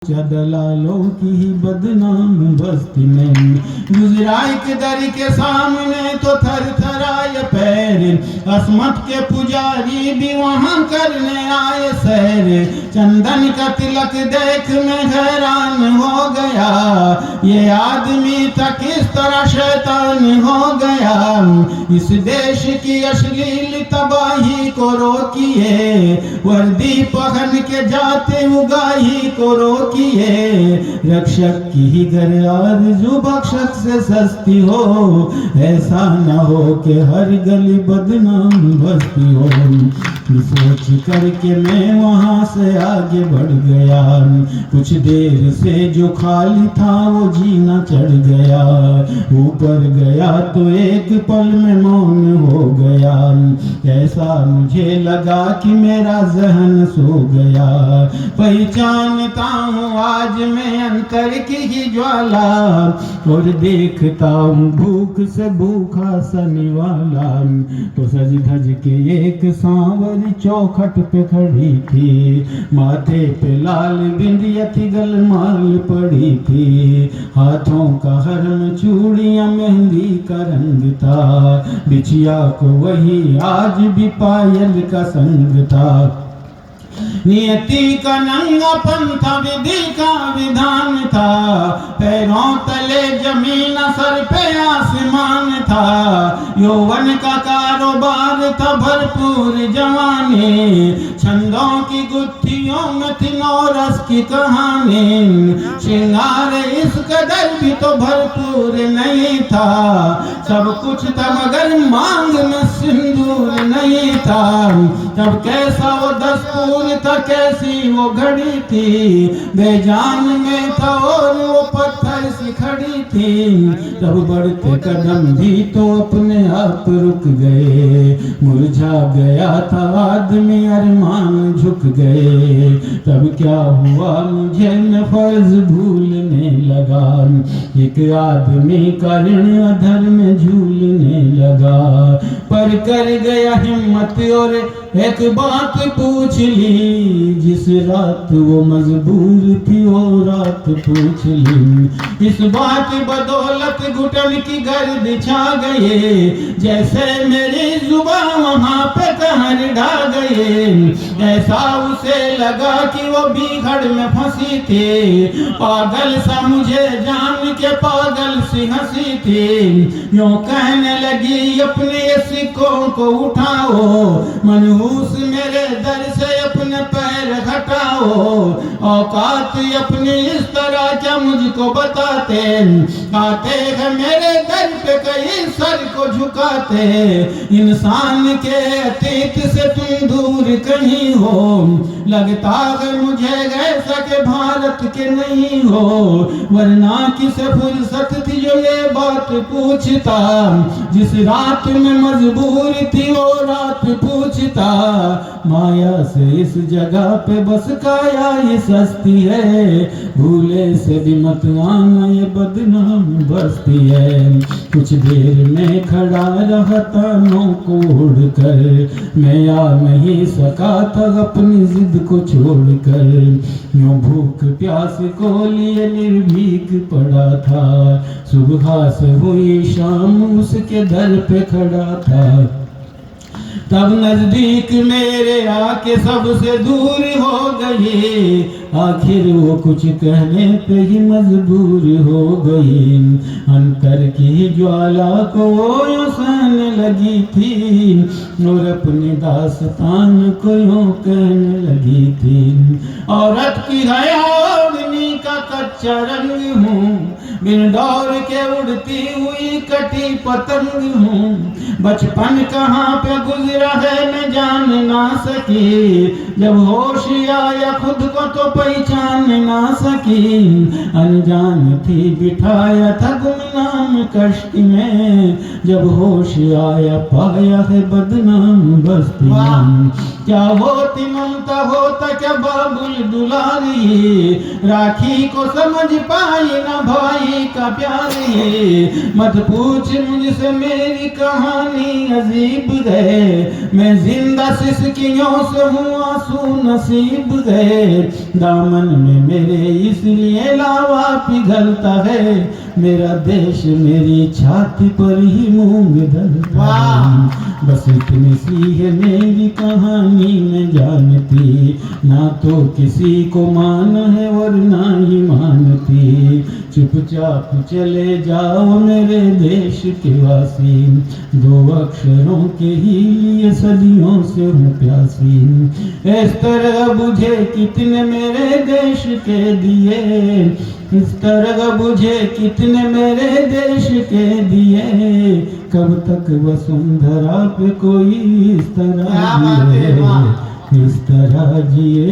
दलालों की ही बदनाम बस्ती में गुजरा एक दर के सामने तो थर थराए पैर। असमत के पुजारी भी वहां करने आए सैर। चंदन का तिलक देख मैं हैरान हो गया, ये आदमी था किस तरह शैतान हो गया। इस देश की अश्लील तबाही को रोकिए, वर्दी पहन के जाते उगाही को रोकिए। रक्षक की ही घर आरज़ू बख्शक से सस्ती हो, ऐसा न हो कि हर गली बदनाम बस्ती हो। सोच करके मैं वहां से आगे बढ़ गया, कुछ देर से जो खाली था वो जीना चढ़ गया। ऊपर गया तो एक पल में मौन हो गया, ऐसा मुझे लगा कि मेरा जहन सो गया। पहचानता हूँ आज मैं अंतर की ही ज्वाला, और देखता हूँ भूख से भूखा सनिवाला। तो सज धज के एक सांवरी चौखट पे खड़ी थी, माथे पे लाल बिंदिया थी गलमाल पड़ी थी। हाथों का हरम चूड़ियां मेहंदी का रंग था, बिछिया को वही आज भी पायल का संग था। नियति का नंगापन था, विधि का विधान था, पैरों तले जमीन सर पे आसमान था। यौवन का कारोबार था भरपूर जवानी, छंदों की गुत्थियों में थी नौरस की कहानी। श्रृंगार इस कदर भी तो भरपूर नहीं था, सब कुछ था मगर मांग में सिंदूर नहीं था। तब कैसा वो दस्तूर था, कैसी वो घड़ी थी, बेजान में था और वो पत्थर सी खड़ी थी। तब बढ़ते कदम भी तो अपने आप रुक गए, मुरझा गया था आदमी अरमान झुक गए। तब क्या हुआ मुझे मैं फर्ज भूलने लगा, एक आदमी का ऋण अधर में झूलने लगा। पर कर गया हिम्मत और एक बात पूछ ली, जिस रात वो मजबूर थी वो रात पूछ ली। इस बात बदौलत घुटन की गर्द छा गए, जैसे मेरी जुबान वहां पे कहर ढा गए। ऐसा उसे लगा कि वो बीहड़ में फंसी थी, पागल सा मुझे जान के पागल सी हंसी थी। यूं कहने लगी अपने सिक्कों को उठाओ, मनहूस मेरे दर से अपने पैर हटाओ। औकात अपनी इस तरह क्या मुझको बताते, आते हैं मेरे दर पे कई सर को झुकाते। इंसान के अतीत से तुम दूर कहीं हो, लगता है मुझे ऐसा के भारत के नहीं हो। वरना किसे फुर्सत थी जो ये बात पूछता, जिस रात में मजबूर थी वो रात पूछता। माया से इस जगह पे बस काया ये सस्ती है, भूले से भी मत आना ये बदनाम बस्ती है। कुछ देर में खड़ा रहता नौ को उड़कर, मैं आ नहीं सका था अपनी जिद को छोड़कर। यूं भूख प्यास को लिए निर्भीक पड़ा था, सुबह से हुई शाम उसके दर पे खड़ा था। तब नजदीक मेरे आके सबसे दूर हो गई, आखिर वो कुछ कहने पे ही मजबूर हो गई। अंतर की ज्वाला को यूं सहने लगी थी, और अपनी दास्तान को यूं कहने लगी थी। औरत की हयावनी का कच्चा रंग हूँ, बिन डोर के उड़ती हुई कटी पतंग हूँ। बचपन कहाँ पे गुजरा है मैं जान ना सकी, जब होश आया खुद को तो पहचान ना सकी। अनजान थी बिठाया था गुमनाम कश्ती में, जब होश आया पाया है बदनाम बस्ती में। क्या होती ममता होता क्या बाबुल दुलारी, राखी को समझ पाई ना भाई का प्यार ये। मत पूछ मुझसे मेरी कहानी अजीब है, मैं जिंदा सिसकियों से हूँ आंसू नसीब गए। दामन में मेरे इसलिए लावा पिघलता है, मेरा देश मेरी छाती पर ही मूंग दलता है। बस इतनी सी है मेरी कहानी मैं जानती, ना तो किसी को मान है और ना ही मानती। चुपचाप चले जाओ मेरे देश के वासी, दो अक्षरों के ही लिए सदियों से हूँ प्यासी। इस तरह बुझे कितने मेरे देश के दिए, इस तरह बुझे कितने मेरे देश के दिए। कब तक वसुंधरा पे कोई इस तरह जिए, इस तरह जिए।